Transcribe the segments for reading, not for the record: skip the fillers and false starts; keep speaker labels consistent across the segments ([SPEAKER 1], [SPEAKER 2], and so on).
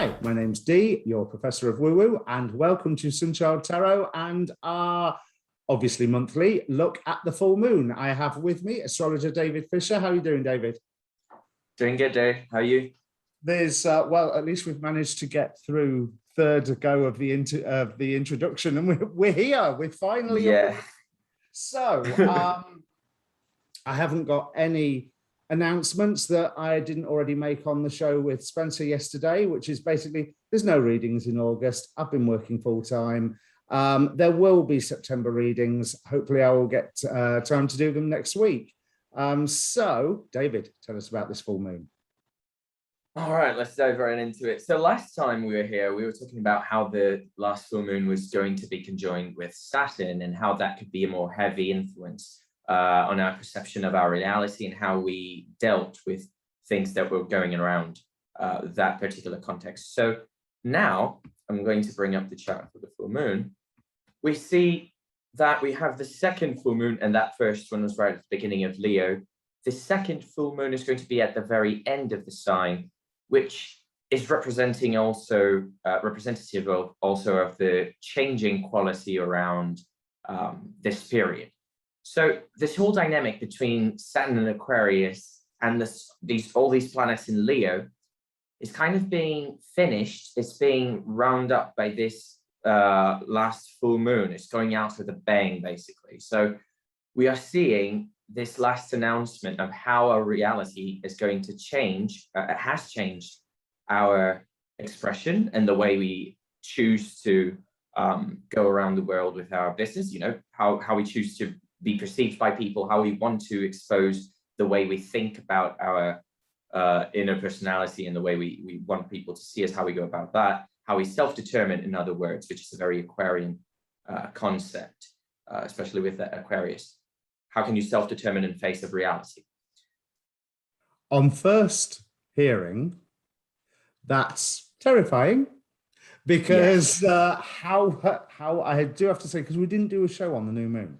[SPEAKER 1] Hi, my name's Dee, your Professor of Woo Woo, and welcome to Sunchild Tarot and our obviously monthly look at the full moon. I have with me astrologer David Fischer. How are you doing, David?
[SPEAKER 2] Doing good, Dave. How are you?
[SPEAKER 1] There's well, at least we've managed to get through third go of the introduction, and we're here. We're finally
[SPEAKER 2] yeah.
[SPEAKER 1] So I haven't got any announcements that I didn't already make on the show with Spencer yesterday, which is basically there's no readings in August. I've been working full time. There will be September readings. Hopefully I will get time to do them next week. So David, tell us about this full moon.
[SPEAKER 2] All right, let's dive right into it. So last time we were here, we were talking about how the last full moon was going to be conjoined with Saturn and how that could be a more heavy influence on our perception of our reality and how we dealt with things that were going around that particular context. So now I'm going to bring up the chart for the full moon. We see that we have the second full moon, and that first one was right at the beginning of Leo. The second full moon is going to be at the very end of the sign, which is representing also representative of also of the changing quality around this period. So this whole dynamic between Saturn and Aquarius and all these planets in Leo is kind of being finished. It's being round up by this last full moon. It's going out with a bang, basically. So we are seeing this last announcement of how our reality is going to change. It has changed our expression and the way we choose to go around the world with our business, you know, how we choose to be perceived by people, how we want to expose the way we think about our inner personality and the way we want people to see us, how we go about that, how we self-determine, in other words, which is a very Aquarian concept, especially with Aquarius. How can you self-determine in face of reality?
[SPEAKER 1] On first hearing, that's terrifying because yes. How I do have to say, because we didn't do a show on the new moon.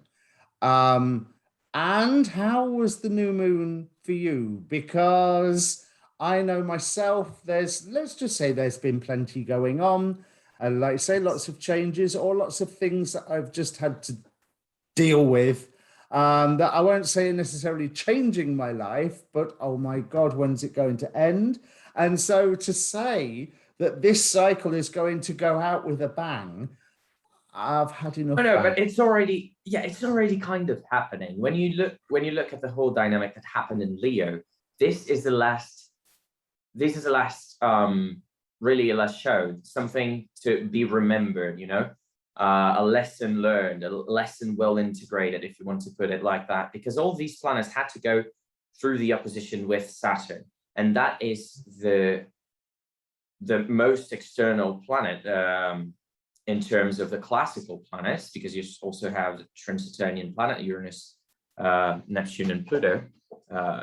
[SPEAKER 1] And how was the new moon for you? Because I know myself, let's just say there's been plenty going on. And like I say, lots of changes or lots of things that I've just had to deal with. That I won't say are necessarily changing my life, but oh my God, when's it going to end? And so to say that this cycle is going to go out with a bang, I've had enough.
[SPEAKER 2] No, but it's already kind of happening. When you look at the whole dynamic that happened in Leo, this is the last really a last show, something to be remembered, you know, a lesson learned, a lesson well integrated, if you want to put it like that, because all these planets had to go through the opposition with Saturn, and that is the most external planet in terms of the classical planets, because you also have the Trinitarian planet, Uranus, Neptune, and Pluto,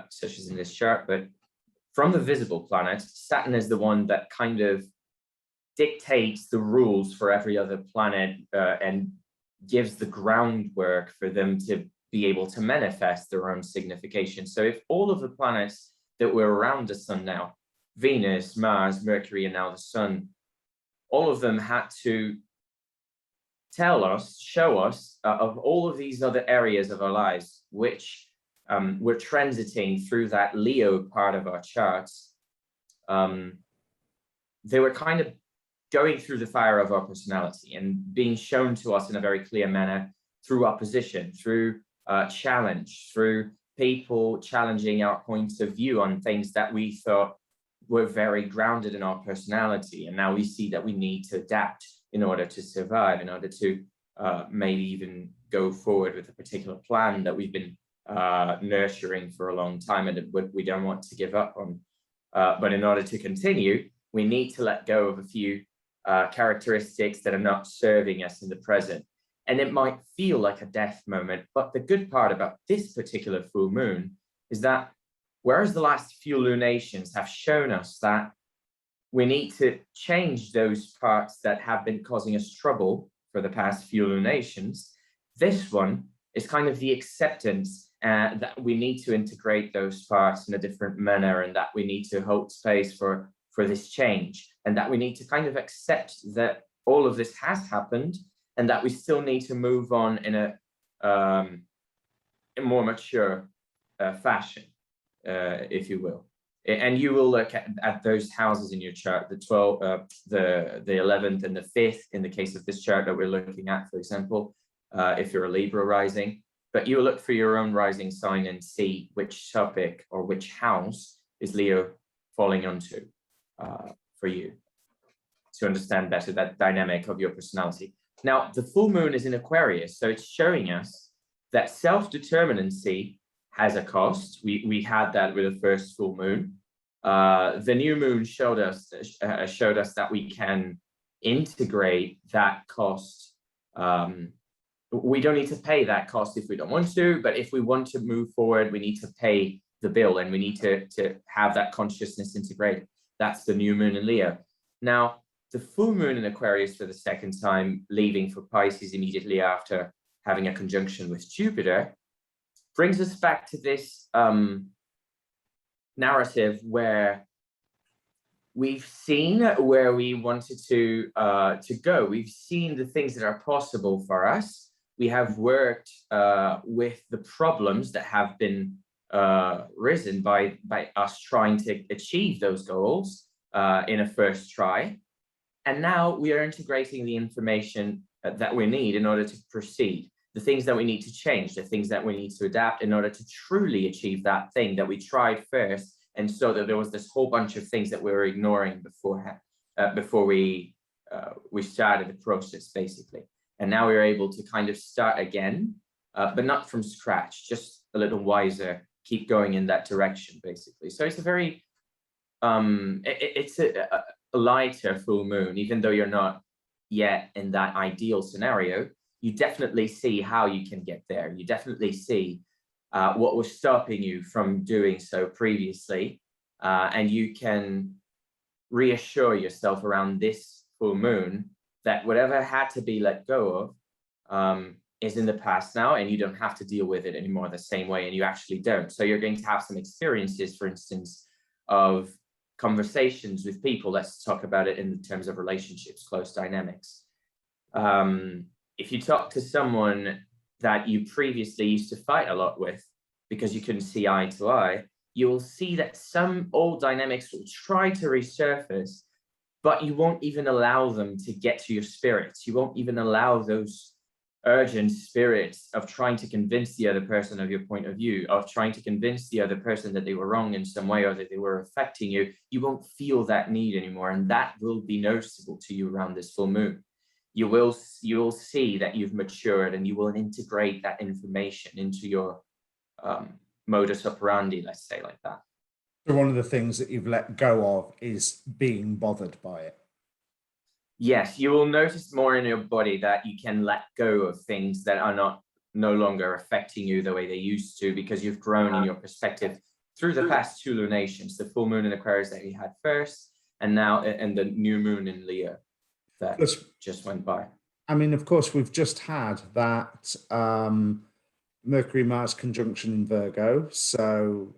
[SPEAKER 2] such as in this chart. But from the visible planets, Saturn is the one that kind of dictates the rules for every other planet and gives the groundwork for them to be able to manifest their own signification. So if all of the planets that were around the sun now, Venus, Mars, Mercury, and now the sun, all of them had to show us of all of these other areas of our lives, which we're transiting through that Leo part of our charts. They were kind of going through the fire of our personality and being shown to us in a very clear manner through opposition, through challenge, through people challenging our points of view on things that we thought were very grounded in our personality. And now we see that we need to adapt in order to survive, in order to maybe even go forward with a particular plan that we've been nurturing for a long time and we don't want to give up on. But in order to continue, we need to let go of a few characteristics that are not serving us in the present. And it might feel like a death moment, but the good part about this particular full moon is that whereas the last few lunations have shown us that we need to change those parts that have been causing us trouble for the past few lunations, this one is kind of the acceptance that we need to integrate those parts in a different manner, and that we need to hold space for for this change, and that we need to kind of accept that all of this has happened, and that we still need to move on in a more mature fashion, if you will. And you will look at those houses in your chart, the 12th, the 11th, and the 5th in the case of this chart that we're looking at, for example, if you're a Libra rising. But you will look for your own rising sign and see which topic or which house is Leo falling onto for you, to understand better that dynamic of your personality. Now, the full moon is in Aquarius, so it's showing us that self-determinancy has a cost. We had that with the first full moon. The new moon showed us that we can integrate that cost. We don't need to pay that cost if we don't want to, but if we want to move forward, we need to pay the bill, and we need to have that consciousness integrated. That's the new moon in Leo. Now, the full moon in Aquarius for the second time, leaving for Pisces immediately after having a conjunction with Jupiter, brings us back to this narrative where we've seen where we wanted to go. We've seen the things that are possible for us. We have worked with the problems that have been risen by us trying to achieve those goals in a first try. And now we are integrating the information that we need in order to proceed, the things that we need to change, the things that we need to adapt in order to truly achieve that thing that we tried first. And so that there was this whole bunch of things that we were ignoring beforehand, before we started the process, basically. And now we're able to kind of start again, but not from scratch, just a little wiser, keep going in that direction, basically. So it's a very, it's a lighter full moon, even though you're not yet in that ideal scenario. You definitely see how you can get there. You definitely see what was stopping you from doing so previously. And you can reassure yourself around this full moon that whatever had to be let go of is in the past now, and you don't have to deal with it anymore the same way, and you actually don't. So you're going to have some experiences, for instance, of conversations with people. Let's talk about it in terms of relationships, close dynamics. If you talk to someone that you previously used to fight a lot with because you couldn't see eye to eye, you will see that some old dynamics will try to resurface, but you won't even allow them to get to your spirits. You won't even allow those urgent spirits of trying to convince the other person of your point of view, of trying to convince the other person that they were wrong in some way or that they were affecting you. You won't feel that need anymore, and that will be noticeable to you around this full moon. You will see that you've matured, and you will integrate that information into your modus operandi, let's say, like that.
[SPEAKER 1] So one of the things that you've let go of is being bothered by it.
[SPEAKER 2] Yes, you will notice more in your body that you can let go of things that are no longer affecting you the way they used to, because you've grown in your perspective through the past two lunations, the full moon in Aquarius that you had first, and now and the new moon in Leo that just went by.
[SPEAKER 1] I mean, of course, we've just had that Mercury-Mars conjunction in Virgo, so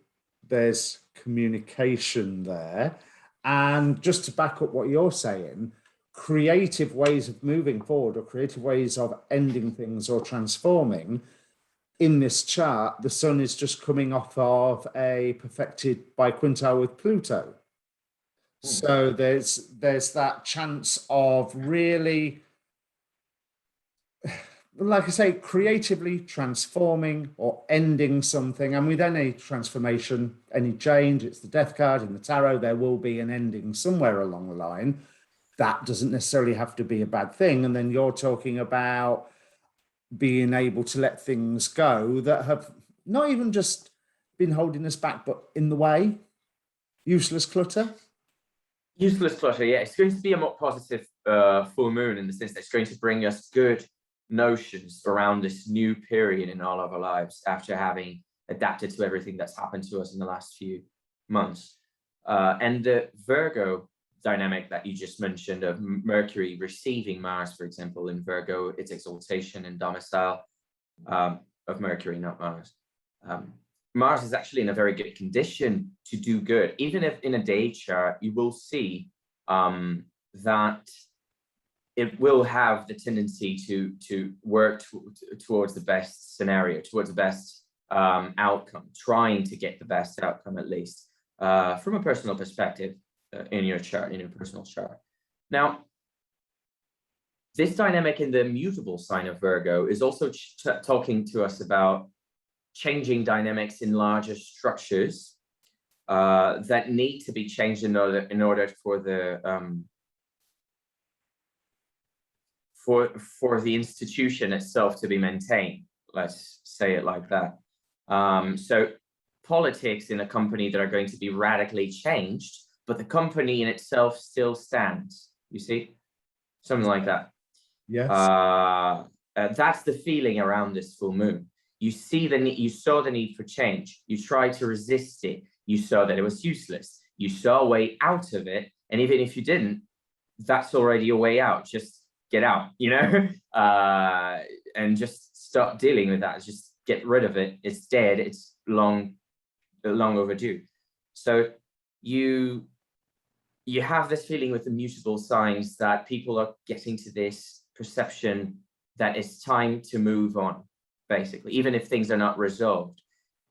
[SPEAKER 1] there's communication there. And just to back up what you're saying, creative ways of moving forward or creative ways of ending things or transforming. In this chart, the sun is just coming off of a perfected biquintile with Pluto. So there's that chance of really, like I say, creatively transforming or ending something. And with any transformation, any change, it's the death card in the tarot, there will be an ending somewhere along the line. That doesn't necessarily have to be a bad thing. And then you're talking about being able to let things go that have not even just been holding us back, but in the way. Useless clutter.
[SPEAKER 2] Useless clutter, yeah. It's going to be a more positive full moon in the sense that it's going to bring us good notions around this new period in all of our lives after having adapted to everything that's happened to us in the last few months. And the Virgo dynamic that you just mentioned of Mercury receiving Mars, for example, in Virgo, its exaltation and domicile of Mercury, not Mars. Mars is actually in a very good condition to do good. Even if in a day chart, you will see that it will have the tendency to work towards the best scenario, towards the best outcome, trying to get the best outcome, at least from a personal perspective in your chart, in your personal chart. Now, this dynamic in the mutable sign of Virgo is also talking to us about changing dynamics in larger structures that need to be changed in order for the for the institution itself to be maintained. Let's say it like that. So politics in a company that are going to be radically changed, but the company in itself still stands. You see, something like that.
[SPEAKER 1] Yes.
[SPEAKER 2] That's the feeling around this full moon. You see the need, you saw the need for change. You tried to resist it. You saw that it was useless. You saw a way out of it. And even if you didn't, that's already a way out. Just get out, you know, and just stop dealing with that. Just get rid of it. It's dead. It's long overdue. So you have this feeling with the mutable signs that people are getting to this perception that it's time to move on, basically, even if things are not resolved.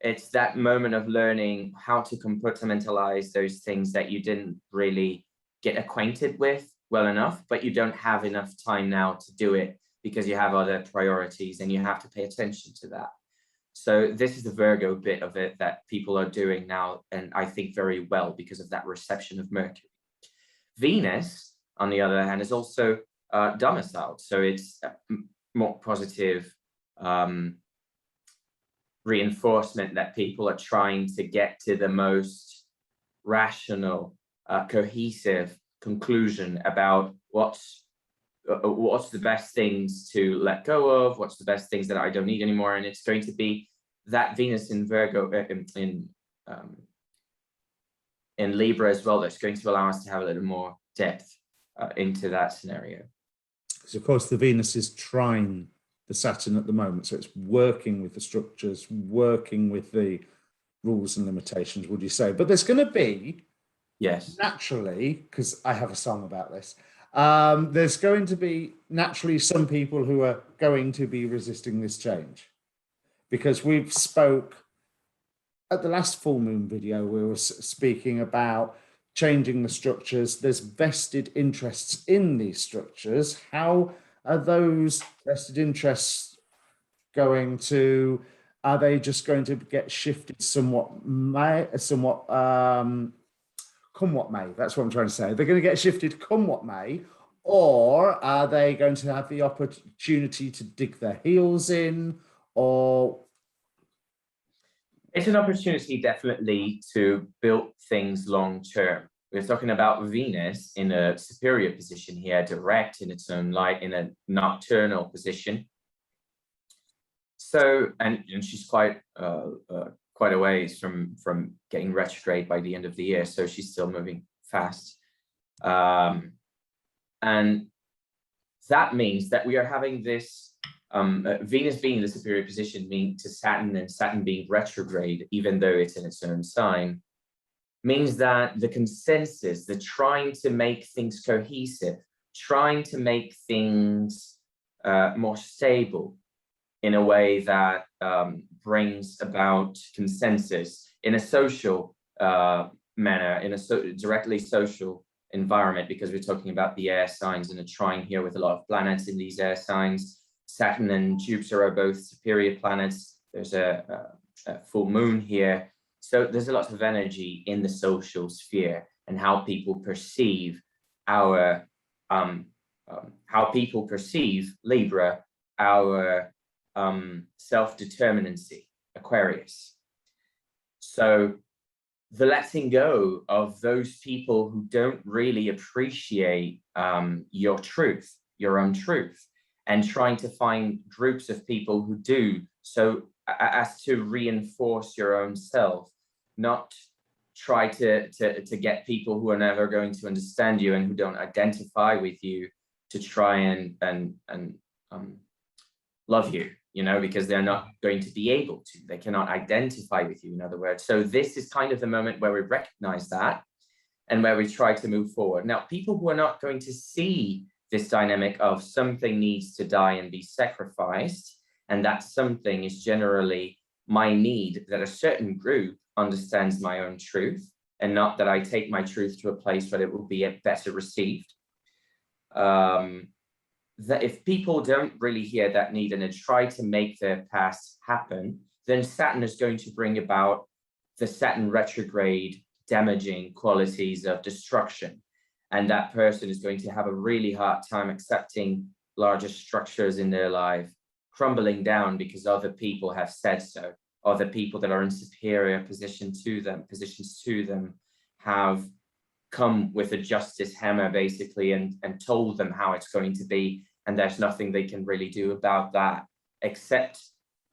[SPEAKER 2] It's that moment of learning how to compartmentalize those things that you didn't really get acquainted with well enough, but you don't have enough time now to do it because you have other priorities and you have to pay attention to that. So this is the Virgo bit of it that people are doing now, and I think very well because of that reception of Mercury. Venus, on the other hand, is also domiciled, so it's more positive reinforcement that people are trying to get to the most rational, cohesive conclusion about what's the best things to let go of, what's the best things that I don't need anymore, and it's going to be that Venus in Virgo in Libra as well that's going to allow us to have a little more depth into that scenario.
[SPEAKER 1] So of course the Venus is trine the Saturn at the moment, so it's working with the structures, working with the rules and limitations, would you say? But there's going to be,
[SPEAKER 2] yes,
[SPEAKER 1] naturally, because I have a song about this, there's going to be naturally some people who are going to be resisting this change, because we've spoke at the last full moon video, we were speaking about changing the structures. There's vested interests in these structures. How are those vested interests going to, are they just going to get shifted somewhat, come what may? That's what I'm trying to say. They're going to get shifted come what may, or are they going to have the opportunity to dig their heels in, or?
[SPEAKER 2] It's an opportunity definitely to build things long term. We're talking about Venus in a superior position here, direct in its own light, in a nocturnal position. So, and she's quite a ways from getting retrograde by the end of the year, so she's still moving fast. And that means that we are having this Venus being in the superior position, meaning to Saturn, and Saturn being retrograde, even though it's in its own sign, means that the consensus, the trying to make things cohesive, trying to make things more stable in a way that brings about consensus in a social manner, in a directly social environment, because we're talking about the air signs and a trine here with a lot of planets in these air signs. Saturn and Jupiter are both superior planets. There's a full moon here. So there's a lot of energy in the social sphere and how people perceive our, how people perceive Libra, our self-determinancy, Aquarius. So the letting go of those people who don't really appreciate your truth, your own truth, and trying to find groups of people who do, so as to reinforce your own self, not try to get people who are never going to understand you and who don't identify with you to try and love you, you know, because they're not going to be able to. They cannot identify with you, in other words. So this is kind of the moment where we recognize that and where we try to move forward. Now, people who are not going to see this dynamic of something needs to die and be sacrificed, and that something is generally my need that a certain group understands my own truth, and not that I take my truth to a place where it will be better received. That if people don't really hear that need and then try to make their past happen, then Saturn is going to bring about the Saturn retrograde damaging qualities of destruction. And that person is going to have a really hard time accepting larger structures in their life crumbling down because other people have said so. Other people that are in superior positions to them have come with a justice hammer basically and told them how it's going to be, and there's nothing they can really do about that except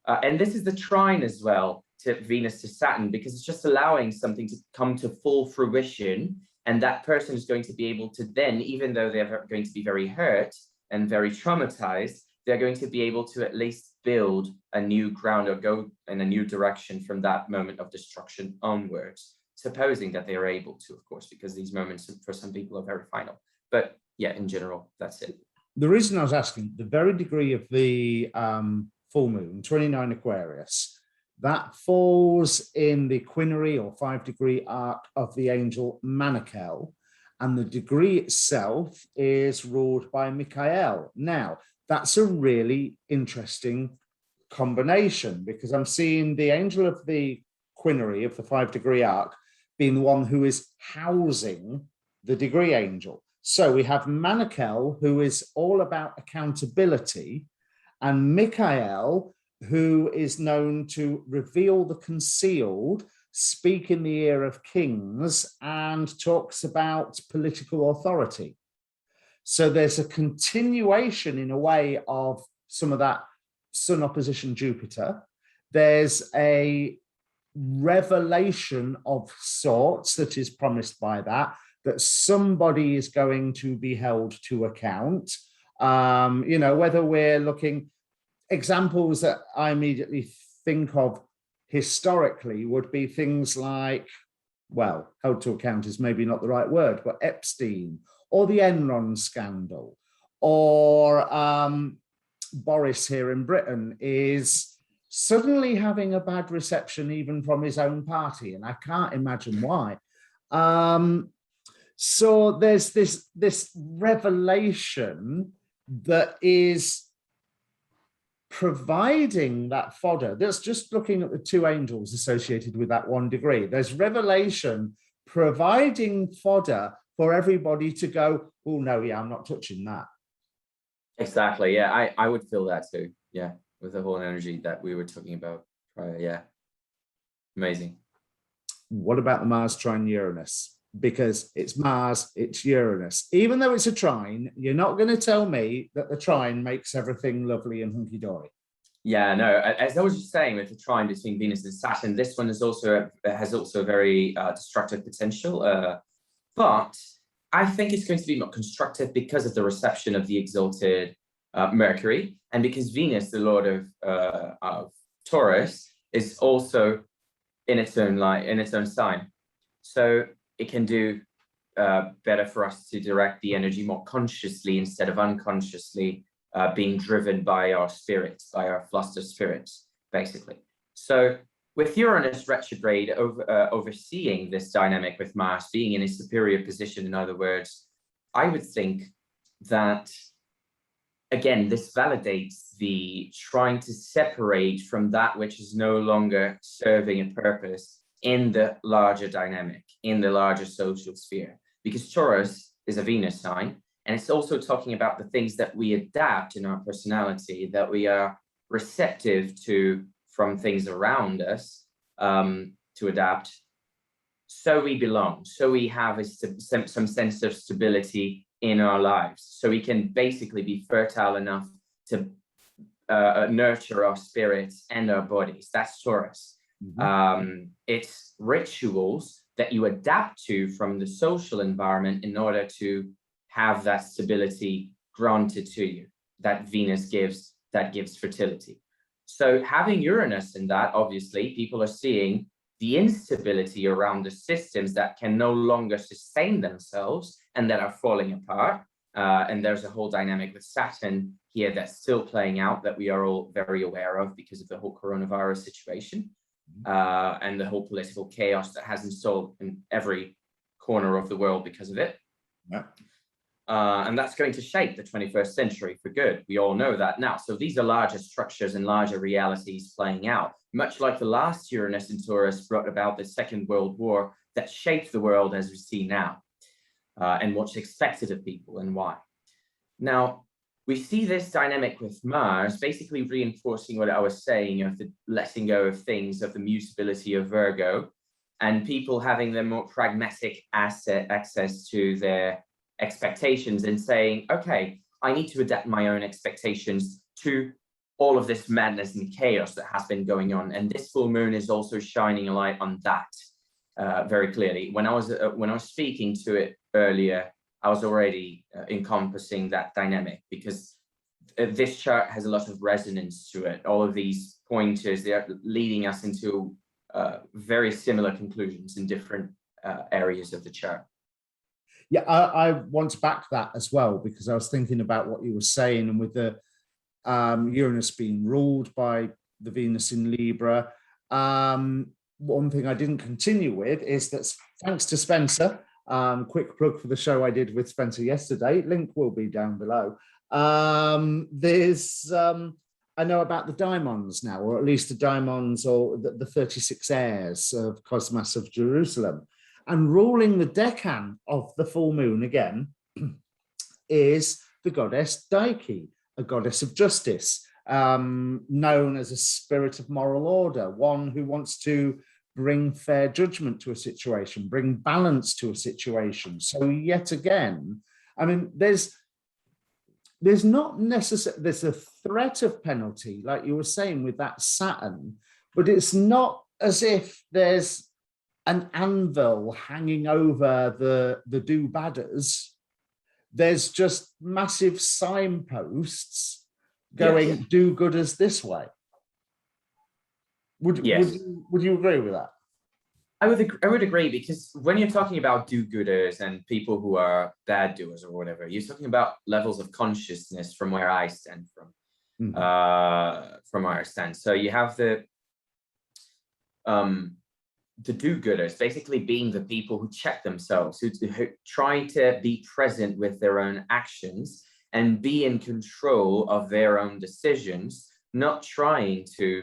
[SPEAKER 2] and this is the trine as well to Venus to Saturn, because it's just allowing something to come to full fruition, and that person is going to be able to then, even though they're going to be very hurt and very traumatized, they're going to be able to at least build a new ground or go in a new direction from that moment of destruction onwards, supposing that they are able to, of course, because these moments for some people are very final. But yeah, in general, that's it.
[SPEAKER 1] The reason I was asking, the very degree of the full moon, 29 Aquarius, that falls in the quinary or 5-degree arc of the angel Manakel, and the degree itself is ruled by Michael. Now, that's a really interesting combination, because I'm seeing the angel of the quinary of the 5-degree arc being the one who is housing the degree angel. So we have Manakel, who is all about accountability, and Michael, who is known to reveal the concealed, speak in the ear of kings, and talks about political authority. So there's a continuation in a way of some of that Sun opposition Jupiter. There's a revelation of sorts that is promised by that somebody is going to be held to account. You know, whether we're looking, examples that I immediately think of historically would be things like, well, held to account is maybe not the right word, but Epstein, or the Enron scandal, or Boris here in Britain is suddenly having a bad reception even from his own party, and I can't imagine why. So there's this revelation that is providing that fodder. That's just looking at the two angels associated with that 1 degree. There's revelation providing fodder for everybody to go, oh no, yeah, I'm not touching that.
[SPEAKER 2] Exactly. Yeah, I would feel that too. Yeah, with the whole energy that we were talking about prior. Yeah, amazing.
[SPEAKER 1] What about the Mars trine Uranus? Because it's Mars, it's Uranus. Even though it's a trine, you're not going to tell me that the trine makes everything lovely and hunky-dory.
[SPEAKER 2] Yeah, no, as I was just saying, with the trine between Venus and Saturn, this one is also has also very destructive potential. But I think it's going to be more constructive because of the reception of the exalted Mercury, and because Venus, the lord of Taurus, is also in its own light, in its own sign. So it can do better for us to direct the energy more consciously instead of unconsciously being driven by our spirits, by our flustered spirits, basically. So with Uranus retrograde overseeing this dynamic with Mars being in a superior position, in other words, I would think that, again, this validates the trying to separate from that which is no longer serving a purpose in the larger dynamic, in the larger social sphere, because Taurus is a Venus sign, and it's also talking about the things that we adapt in our personality, that we are receptive to from things around us, to adapt, so we belong, so we have some sense of stability in our lives, so we can basically be fertile enough to nurture our spirits and our bodies. That's Taurus. It's rituals that you adapt to from the social environment in order to have that stability granted to you, that Venus gives, that gives fertility. So having Uranus in that, obviously, people are seeing the instability around the systems that can no longer sustain themselves and that are falling apart. And there's a whole dynamic with Saturn here that's still playing out that we are all very aware of because of the whole coronavirus situation and the whole political chaos that has installed in every corner of the world because of it.
[SPEAKER 1] Yeah.
[SPEAKER 2] And that's going to shape the 21st century for good. We all know that now. So these are larger structures and larger realities playing out, much like the last Uranus in Taurus brought about the Second World War that shaped the world as we see now. And what's expected of people and why. Now, we see this dynamic with Mars basically reinforcing what I was saying of the letting go of things, of the mutability of Virgo, and people having the more pragmatic access to their expectations and saying, okay, I need to adapt my own expectations to all of this madness and chaos that has been going on. And this full moon is also shining a light on that. Very clearly. When I was speaking to it earlier, I was already encompassing that dynamic because this chart has a lot of resonance to it. All of these pointers, they are leading us into very similar conclusions in different areas of the chart.
[SPEAKER 1] Yeah, I want to back that as well, because I was thinking about what you were saying, and with the Uranus being ruled by the Venus in Libra, one thing I didn't continue with is that thanks to Spencer, quick plug for the show I did with Spencer yesterday, link will be down below. I know about the daimons now, or at least the daimons, or the 36 heirs of Cosmas of Jerusalem. And ruling the decan of the full moon again is the goddess Dike, a goddess of justice, known as a spirit of moral order, one who wants to bring fair judgment to a situation, bring balance to a situation. So yet again, I mean, there's not necessarily, there's a threat of penalty, like you were saying with that Saturn, but it's not as if there's an anvil hanging over the do-badders. There's just massive signposts going, do-gooders this way. Would you agree with that?
[SPEAKER 2] I would agree, because when you're talking about do-gooders and people who are bad doers or whatever, you're talking about levels of consciousness from where I stand from where I stand. So you have the do-gooders basically being the people who check themselves, who try to be present with their own actions and be in control of their own decisions, not trying to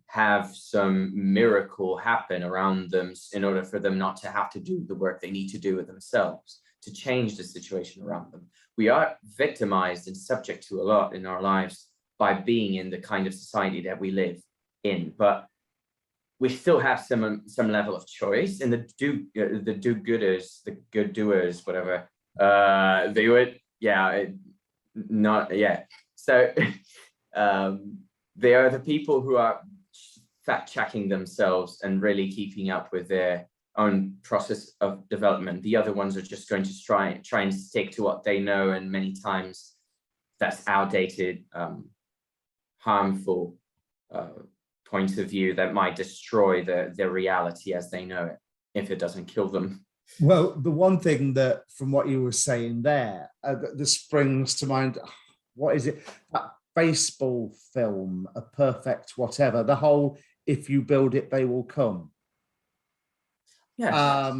[SPEAKER 2] have some miracle happen around them in order for them not to have to do the work they need to do with themselves to change the situation around them. We are victimized and subject to a lot in our lives by being in the kind of society that we live in, but we still have some level of choice. And the do-gooders, the good doers, whatever, they would, So they are the people who are fact-checking themselves and really keeping up with their own process of development. The other ones are just going to try and stick to what they know, and many times that's outdated, harmful point of view that might destroy their reality as they know it, if it doesn't kill them.
[SPEAKER 1] Well, the one thing that, from what you were saying there, that springs to mind, what is it? That baseball film, A Perfect Whatever, the whole, if you build it, they will come.
[SPEAKER 2] Yeah.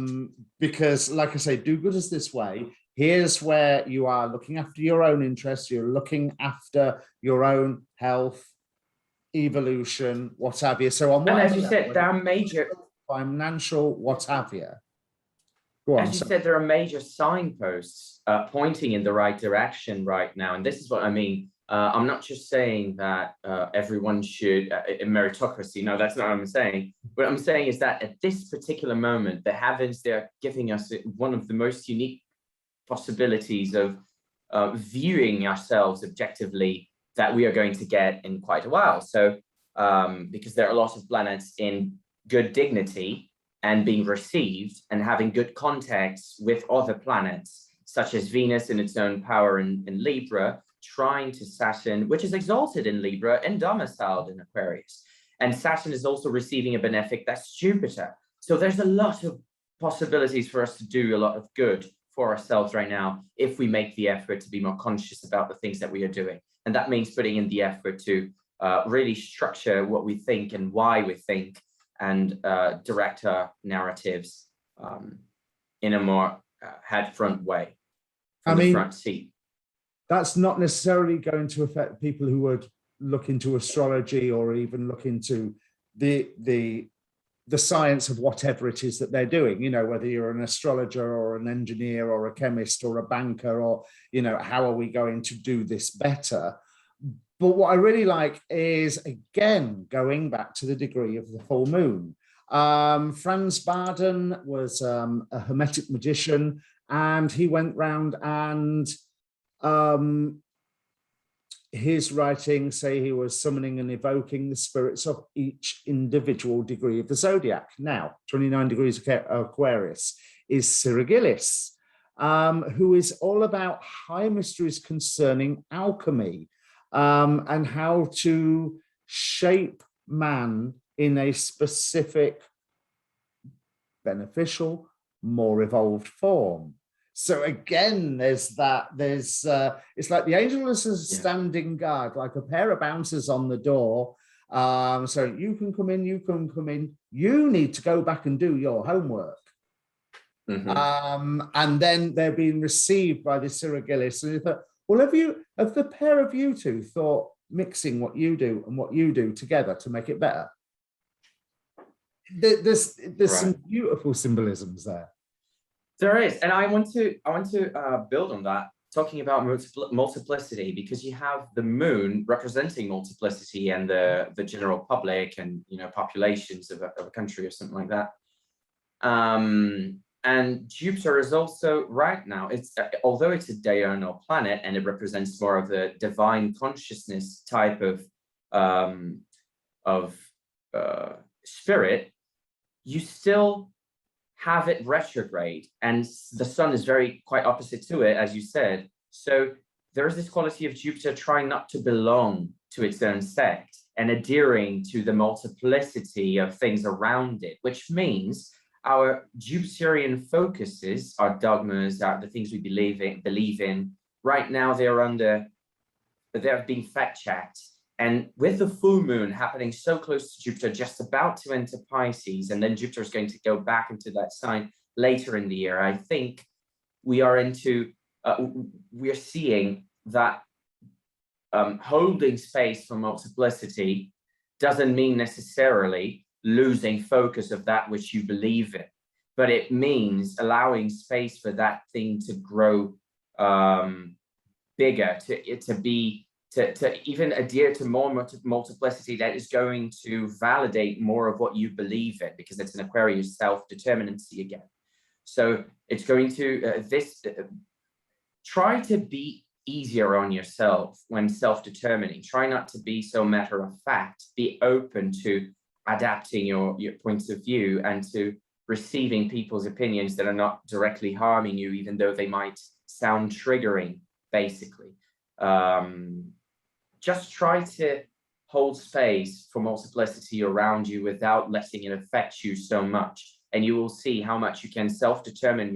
[SPEAKER 1] Because, like I say, do-gooders this way. Here's where you are looking after your own interests, you're looking after your own health, evolution, what have you. So on one,
[SPEAKER 2] and as you said, there are major
[SPEAKER 1] financial, what have you. Go on,
[SPEAKER 2] as you said, there are major signposts pointing in the right direction right now, and this is what I mean. I'm not just saying that everyone should in meritocracy. No, that's not what I'm saying. What I'm saying is that at this particular moment, the heavens, they're giving us one of the most unique possibilities of viewing ourselves objectively that we are going to get in quite a while. So because there are a lot of planets in good dignity and being received and having good contacts with other planets, such as Venus in its own power in Libra, trying to Saturn, which is exalted in Libra and domiciled in Aquarius. And Saturn is also receiving a benefic, that's Jupiter. So there's a lot of possibilities for us to do a lot of good for ourselves right now if we make the effort to be more conscious about the things that we are doing. And that means putting in the effort to really structure what we think and why we think, and direct our narratives in a more head-front way, from the front seat.
[SPEAKER 1] That's not necessarily going to affect people who would look into astrology or even look into the science of whatever it is that they're doing, you know, whether you're an astrologer or an engineer or a chemist or a banker, or, you know, how are we going to do this better? But what I really like is, again, going back to the degree of the full moon. Franz Baden was a Hermetic magician, and he went round and his writings say he was summoning and evoking the spirits of each individual degree of the zodiac. Now, 29 degrees of Aquarius is Cyrigillis, who is all about high mysteries concerning alchemy, and how to shape man in a specific, beneficial, more evolved form. So again, it's like the angel is a standing guard, like a pair of bouncers on the door. So you can come in, you can come in. You need to go back and do your homework. And then they're being received by the Cyrigillis. And you thought, well, have the pair of you two thought mixing what you do and what you do together to make it better? There's some beautiful symbolisms there.
[SPEAKER 2] There is, and I want to build on that, talking about multiplicity, because you have the moon representing multiplicity and the general public and, you know, populations of a country or something like that. And Jupiter is also right now, although it's a diurnal planet and it represents more of the divine consciousness type of spirit, you still have it retrograde, and the sun is quite opposite to it, as you said. So there is this quality of Jupiter trying not to belong to its own sect and adhering to the multiplicity of things around it, which means our Jupiterian focuses, our dogmas, the things we believe in, right now they're being fact-checked. And with the full moon happening so close to Jupiter, just about to enter Pisces, and then Jupiter is going to go back into that sign later in the year, I think we are seeing that holding space for multiplicity doesn't mean necessarily losing focus of that which you believe in, but it means allowing space for that thing to grow bigger, to even adhere to more multiplicity that is going to validate more of what you believe in, because it's an Aquarius self-determinancy again. So it's going to try to be easier on yourself when self-determining. Try not to be so matter of fact. Be open to adapting your points of view and to receiving people's opinions that are not directly harming you, even though they might sound triggering, basically. Just try to hold space for multiplicity around you without letting it affect you so much. And you will see how much you can self-determine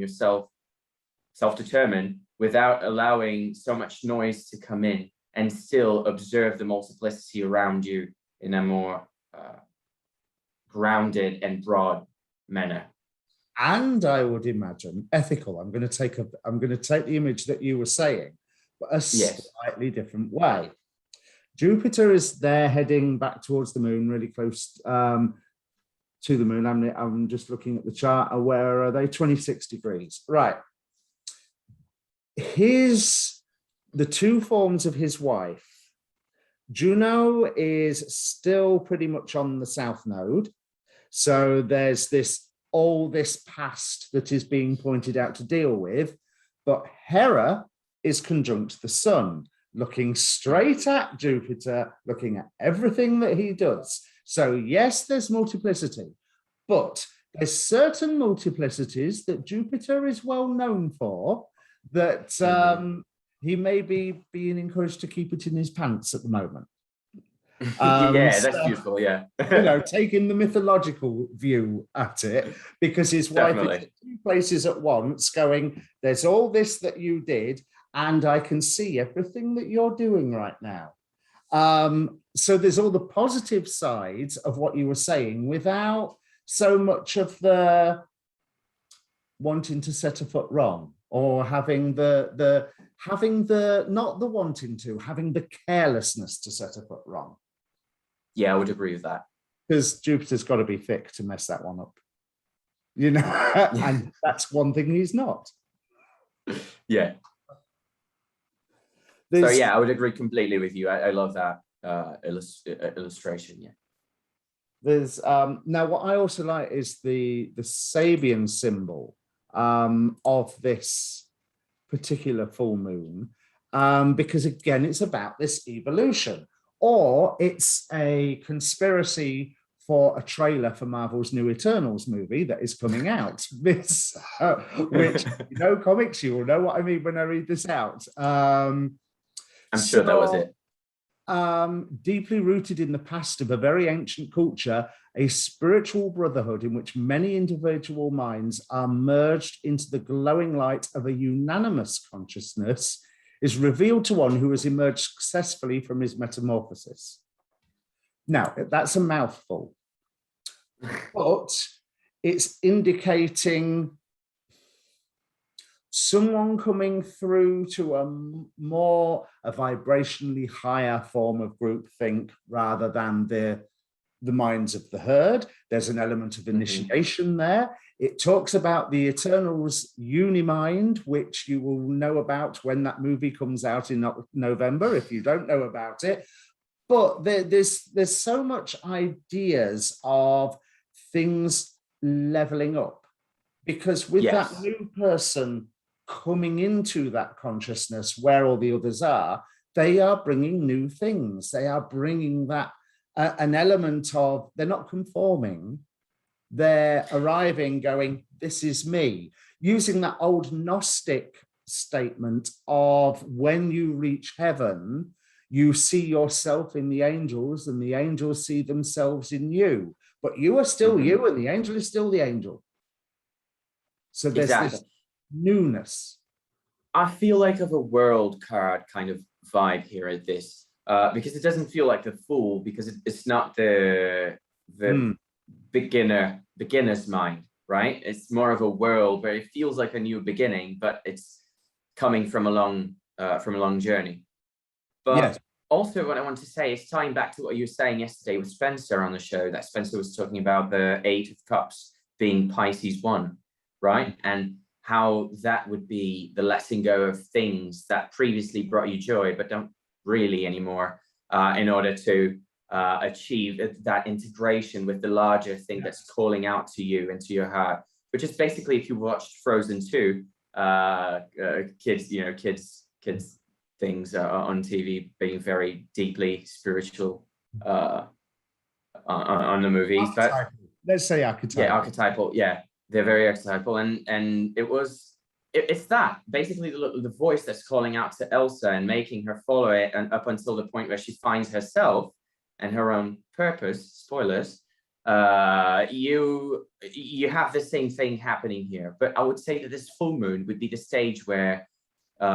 [SPEAKER 2] without allowing so much noise to come in, and still observe the multiplicity around you in a more grounded and broad manner.
[SPEAKER 1] And I would imagine ethical. I'm going to take the image that you were saying, but a slightly different way. Jupiter is there heading back towards the moon, really close to the moon. I'm just looking at the chart. Where are they? 26 degrees. Right. The two forms of his wife. Juno is still pretty much on the south node. So there's all this past that is being pointed out to deal with. But Hera is conjunct the sun, looking straight at Jupiter, looking at everything that he does. So yes, there's multiplicity, but there's certain multiplicities that Jupiter is well known for that he may be being encouraged to keep it in his pants at the moment.
[SPEAKER 2] Yeah, that's beautiful. Yeah.
[SPEAKER 1] Taking the mythological view at it, because his wife is at two places at once going, there's all this that you did, and I can see everything that you're doing right now. So there's all the positive sides of what you were saying without so much of the wanting to set a foot wrong, or having the not the wanting to, having the carelessness to set a foot wrong.
[SPEAKER 2] Yeah, I would agree with that.
[SPEAKER 1] Because Jupiter's got to be thick to mess that one up. And that's one thing he's not.
[SPEAKER 2] Yeah. So yeah, I would agree completely with you. I love that illustration. Yeah.
[SPEAKER 1] There's now what I also like is the Sabian symbol of this particular full moon, because again, it's about this evolution, or it's a conspiracy for a trailer for Marvel's new Eternals movie that is coming out. This, which comics, you will know what I mean when I read this out. I'm
[SPEAKER 2] sure that was it.
[SPEAKER 1] Deeply rooted in the past of a very ancient culture, a spiritual brotherhood in which many individual minds are merged into the glowing light of a unanimous consciousness, is revealed to one who has emerged successfully from his metamorphosis. Now, that's a mouthful, but it's indicating someone coming through to a vibrationally higher form of groupthink rather than the minds of the herd. There's an element of initiation there. It talks about the Eternals Unimind, which you will know about when that movie comes out in November, if you don't know about it. But there's so much ideas of things leveling up, because with that new person coming into that consciousness where all the others are, they are bringing new things. They are bringing that an element of, they're not conforming, they're arriving going, this is me, using that old Gnostic statement of when you reach heaven, you see yourself in the angels and the angels see themselves in you, but you are still you and the angel is still the angel. So there's this newness.
[SPEAKER 2] I feel like of a world card kind of vibe here at this, because it doesn't feel like the Fool, because it's not the beginner's mind, right? It's more of a world where it feels like a new beginning, but it's coming from a long journey. But also what I want to say is tying back to what you were saying yesterday with Spencer on the show, that Spencer was talking about the 8 of Cups being Pisces 1, right? And how that would be the letting go of things that previously brought you joy, but don't really anymore, in order to achieve that integration with the larger thing that's calling out to you into your heart, which is basically, if you watched Frozen 2, kids things on TV being very deeply spiritual on the movies. But
[SPEAKER 1] let's say archetypal.
[SPEAKER 2] Yeah, archetypal. Yeah, they're very archetypal, and it's that basically the voice that's calling out to Elsa and making her follow it, and up until the point where she finds herself and her own purpose. Spoilers. You have the same thing happening here, but I would say that this full moon would be the stage where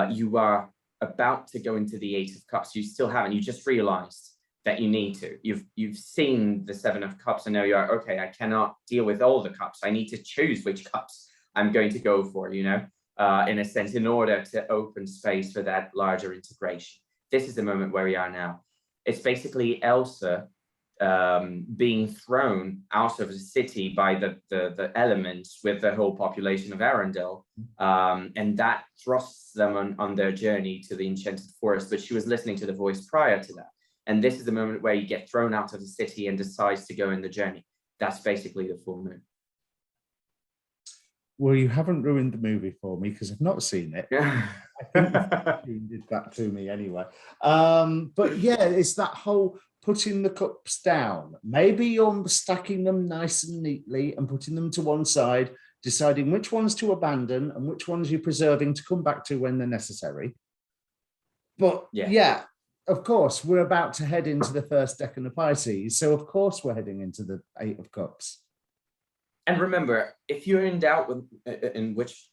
[SPEAKER 2] you are about to go into the 8 of Cups. You still haven't. You just realized that you need to. You've seen the 7 of Cups, and now you are, okay, I cannot deal with all the cups. I need to choose which cups I'm going to go for, in a sense, in order to open space for that larger integration. This is the moment where we are now. It's basically Elsa being thrown out of the city by the elements with the whole population of Arendelle, and that thrusts them on their journey to the enchanted forest, but she was listening to the voice prior to that. And this is the moment where you get thrown out of the city and decides to go in the journey. That's basically the full moon.
[SPEAKER 1] Well, you haven't ruined the movie for me because I've not seen it. I think you did that to me anyway. But yeah, it's that whole putting the cups down. Maybe you're stacking them nice and neatly and putting them to one side, deciding which ones to abandon and which ones you're preserving to come back to when they're necessary. But
[SPEAKER 2] Yeah.
[SPEAKER 1] yeah, of course, we're about to head into the first decan of Pisces. So of course we're heading into the Eight of Cups.
[SPEAKER 2] And remember, if you're in doubt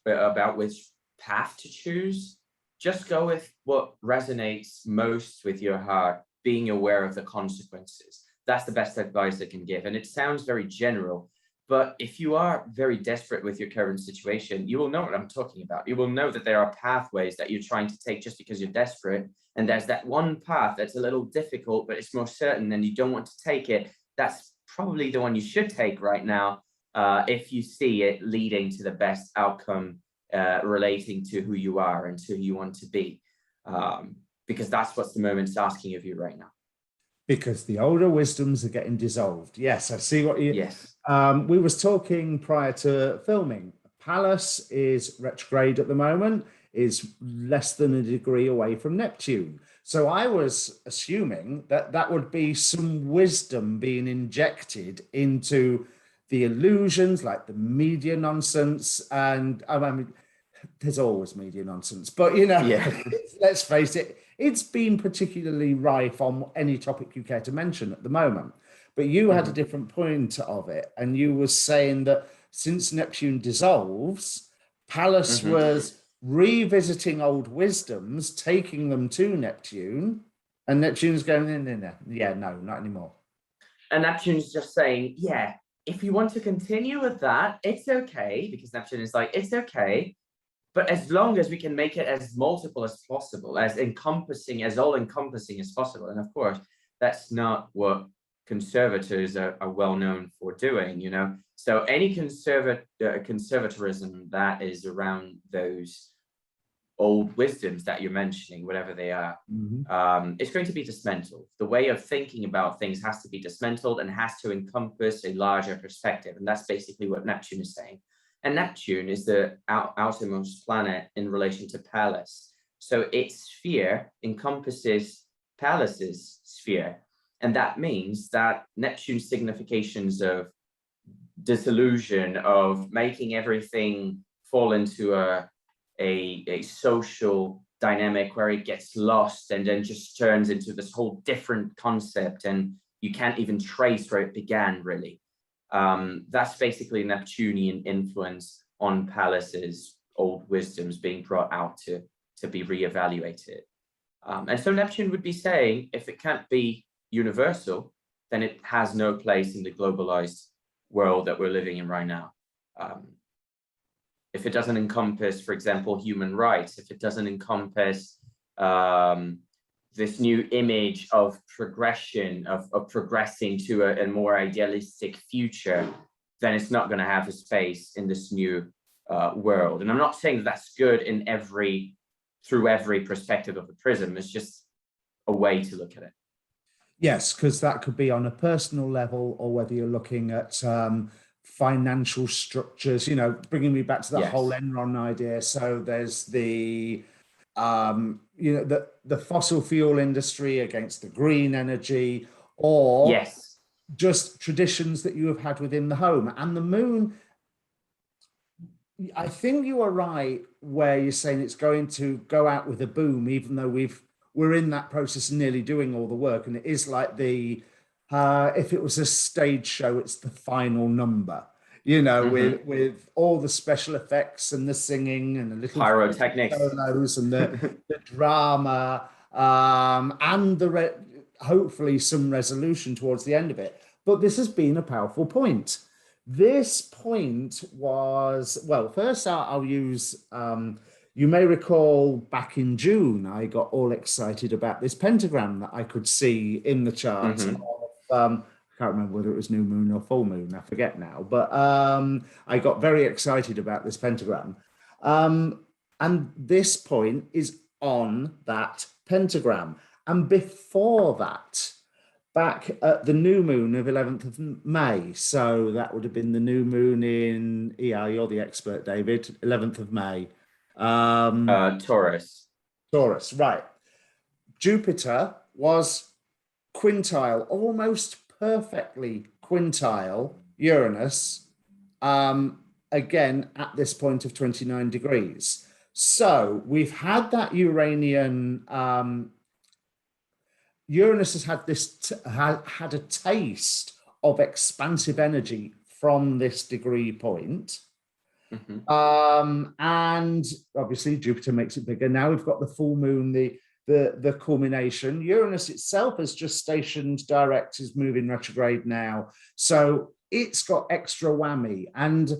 [SPEAKER 2] about which path to choose, just go with what resonates most with your heart, being aware of the consequences. That's the best advice I can give. And it sounds very general, but if you are very desperate with your current situation, you will know what I'm talking about. You will know that there are pathways that you're trying to take just because you're desperate. And there's that one path that's a little difficult, but it's more certain and you don't want to take it. That's probably the one you should take right now, if you see it leading to the best outcome, relating to who you are and who you want to be. Because that's what the moment's asking of you right now.
[SPEAKER 1] Because the older wisdoms are getting dissolved. Yes, I see what you...
[SPEAKER 2] Yes.
[SPEAKER 1] We was talking prior to filming. Pallas is retrograde at the moment, is less than a degree away from Neptune. So I was assuming that that would be some wisdom being injected into the illusions, like the media nonsense. And I mean, there's always media nonsense, but you know,
[SPEAKER 2] Yeah.
[SPEAKER 1] let's face it, it's been particularly rife on any topic you care to mention at the moment. But you had a different point of it, and you were saying that since Neptune dissolves, Pallas was revisiting old wisdoms, taking them to Neptune, and Neptune's going, no, yeah, no, not anymore.
[SPEAKER 2] And Neptune's just saying, yeah, if you want to continue with that, it's okay, because Neptune is like, it's okay, but as long as we can make it as multiple as possible, as encompassing, as all-encompassing as possible. And of course, that's not what conservators are well known for doing, you know. So any conservatorism that is around those old wisdoms that you're mentioning, whatever they are, it's going to be dismantled. The way of thinking about things has to be dismantled and has to encompass a larger perspective. And that's basically what Neptune is saying. And Neptune is the outermost planet in relation to Pallas. So its sphere encompasses Pallas's sphere. And that means that Neptune's significations of disillusion, of making everything fall into a social dynamic where it gets lost and then just turns into this whole different concept and you can't even trace where it began, really. That's basically Neptunian influence on Pallas's old wisdoms being brought out to be reevaluated. And so Neptune would be saying, if it can't be universal, then it has no place in the globalized world that we're living in right now. If it doesn't encompass, for example, human rights, if it doesn't encompass this new image of progression, of progressing to a more idealistic future, then it's not going to have a space in this new world. And I'm not saying that that's good in through every perspective of the prism. It's just a way to look at it.
[SPEAKER 1] Yes, because that could be on a personal level, or whether you're looking at financial structures, you know, bringing me back to the whole Enron idea. So there's the, you know, the fossil fuel industry against the green energy, or just traditions that you have had within the home. And the moon, I think you are right where you're saying it's going to go out with a boom, even though we're in that process and nearly doing all the work. And it is like the, if it was a stage show, it's the final number, you know, with all the special effects and the singing and the little
[SPEAKER 2] pyrotechnics
[SPEAKER 1] solos and the drama, and hopefully some resolution towards the end of it. But this has been a powerful point. This point was, well, first I'll use, you may recall back in June, I got all excited about this pentagram that I could see in the chart of, I can't remember whether it was new moon or full moon, I forget now, but I got very excited about this pentagram. And this point is on that pentagram. And before that, back at the new moon of 11th of May, so that would have been the new moon in, yeah, you're the expert, David, 11th of May.
[SPEAKER 2] Taurus,
[SPEAKER 1] right. Jupiter was quintile, almost perfectly quintile Uranus, again at this point of 29 degrees. So we've had that Uranian. Uranus has had had a taste of expansive energy from this degree point. And obviously Jupiter makes it bigger. Now we've got the full moon, the culmination. Uranus itself has just stationed direct, is moving retrograde now. So it's got extra whammy. And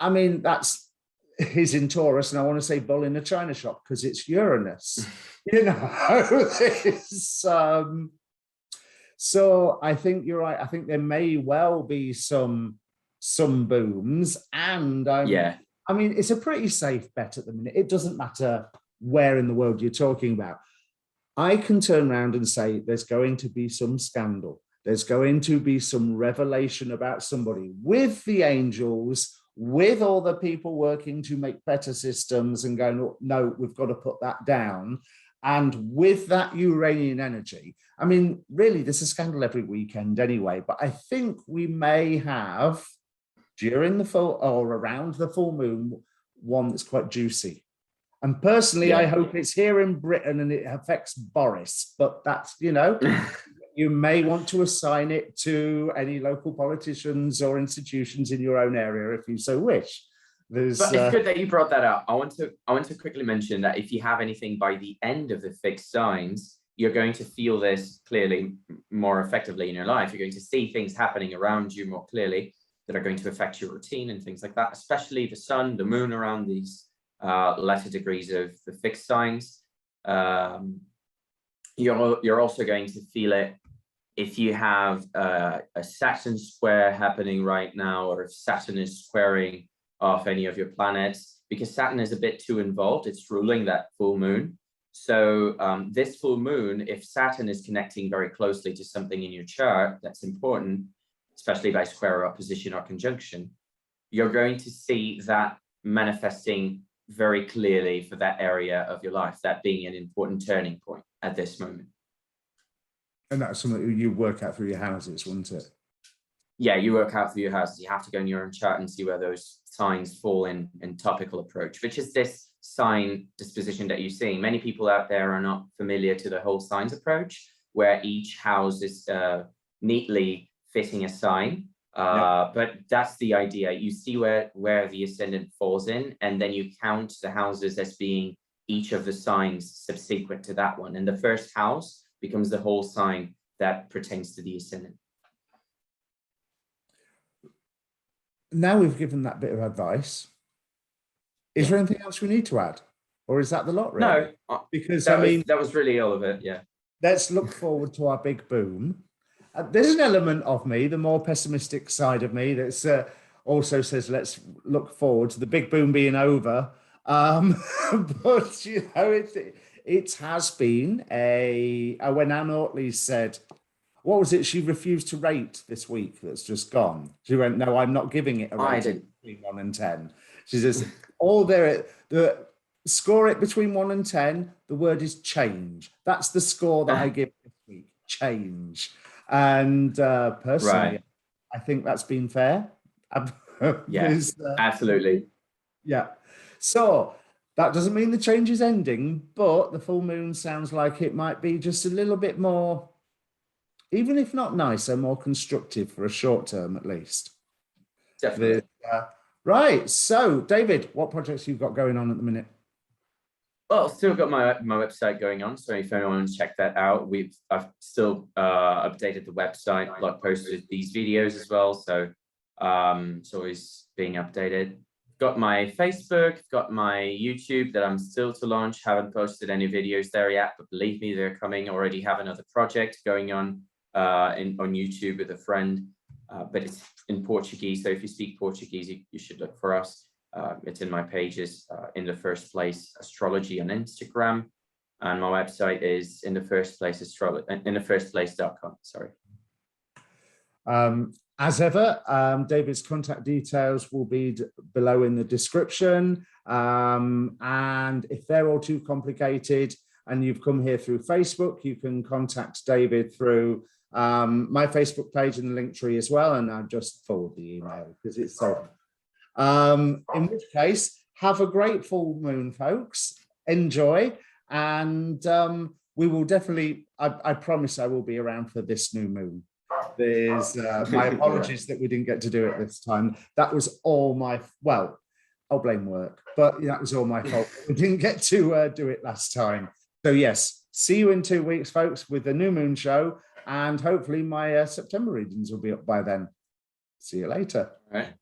[SPEAKER 1] I mean, that's is in Taurus, and I want to say bull in a china shop because it's Uranus. You know, so I think you're right. I think there may well be some booms, and
[SPEAKER 2] Yeah.
[SPEAKER 1] I mean, it's a pretty safe bet at the minute. It doesn't matter where in the world you're talking about. I can turn around and say there's going to be some scandal. There's going to be some revelation about somebody with the angels, with all the people working to make better systems and going, oh, no, we've got to put that down. And with that Uranian energy, I mean, really, there's a scandal every weekend anyway, but I think we may have, during the full or around the full moon, one that's quite juicy. And personally, yeah, I hope it's here in Britain and it affects Boris, but that's, you know, you may want to assign it to any local politicians or institutions in your own area if you so wish.
[SPEAKER 2] But it's good that you brought that up. I want to quickly mention that if you have anything by the end of the fixed signs, you're going to feel this clearly more effectively in your life. You're going to see things happening around you more clearly that are going to affect your routine and things like that, especially the sun, the moon around these lesser degrees of the fixed signs. You're also going to feel it if you have a Saturn square happening right now, or if Saturn is squaring off any of your planets, because Saturn is a bit too involved. It's ruling that full moon. So this full moon, if Saturn is connecting very closely to something in your chart that's important, especially by square or opposition or conjunction, you're going to see that manifesting very clearly for that area of your life, that being an important turning point at this moment.
[SPEAKER 1] And that's something you work out through your houses, wouldn't it?
[SPEAKER 2] Yeah, you work out through your houses. You have to go in your own chart and see where those signs fall in topical approach, which is this sign disposition that you're seeing. Many people out there are not familiar to the whole signs approach, where each house is neatly fitting a sign. But that's the idea. You see where the ascendant falls in, and then you count the houses as being each of the signs subsequent to that one. And the first house becomes the whole sign that pertains to the ascendant.
[SPEAKER 1] Now we've given that bit of advice. Is there anything else we need to add? Or is that the lot, really?
[SPEAKER 2] No,
[SPEAKER 1] because
[SPEAKER 2] that was really all of it, yeah.
[SPEAKER 1] Let's look forward to our big boom. There's an element of me, the more pessimistic side of me, that's also says let's look forward to the big boom being over. But you know, it has been when Anne Ortley said, what was it she refused to rate this week that's just gone? She went, no, I'm not giving it a rating between 1 and 10. She says, score it between 1 and 10. The word is change. That's the score that I give this week, change. And personally, I think that's been fair.
[SPEAKER 2] Yeah, absolutely.
[SPEAKER 1] Yeah. So that doesn't mean the change is ending, but the full moon sounds like it might be just a little bit more, even if not nicer, more constructive for a short term at least.
[SPEAKER 2] Definitely.
[SPEAKER 1] Right. So, David, what projects you've got going on at the minute?
[SPEAKER 2] Well, still got my website going on, so if anyone wants to check that out, I've still updated the website, blog posted these videos as well, so it's always being updated. Got my Facebook, got my YouTube that I'm still to launch. Haven't posted any videos there yet, but believe me, they're coming. Already have another project going on YouTube with a friend, but it's in Portuguese. So if you speak Portuguese, you should look for us. It's in my pages. In the first place, Astrology on Instagram, and my website is in the first place.com. Sorry.
[SPEAKER 1] As ever, David's contact details will be below in the description. And if they're all too complicated and you've come here through Facebook, you can contact David through my Facebook page in the link tree as well. And I'll just forward the email because it's so. In which case, have a great full moon, folks. Enjoy. And we will definitely, I promise I will be around for this new moon. There's my apologies that we didn't get to do it this time. That was all my, well, I'll blame work, but that was all my fault. We didn't get to do it last time. So yes, see you in 2 weeks, folks, with the new moon show, and hopefully my September readings will be up by then. See you later.
[SPEAKER 2] All right.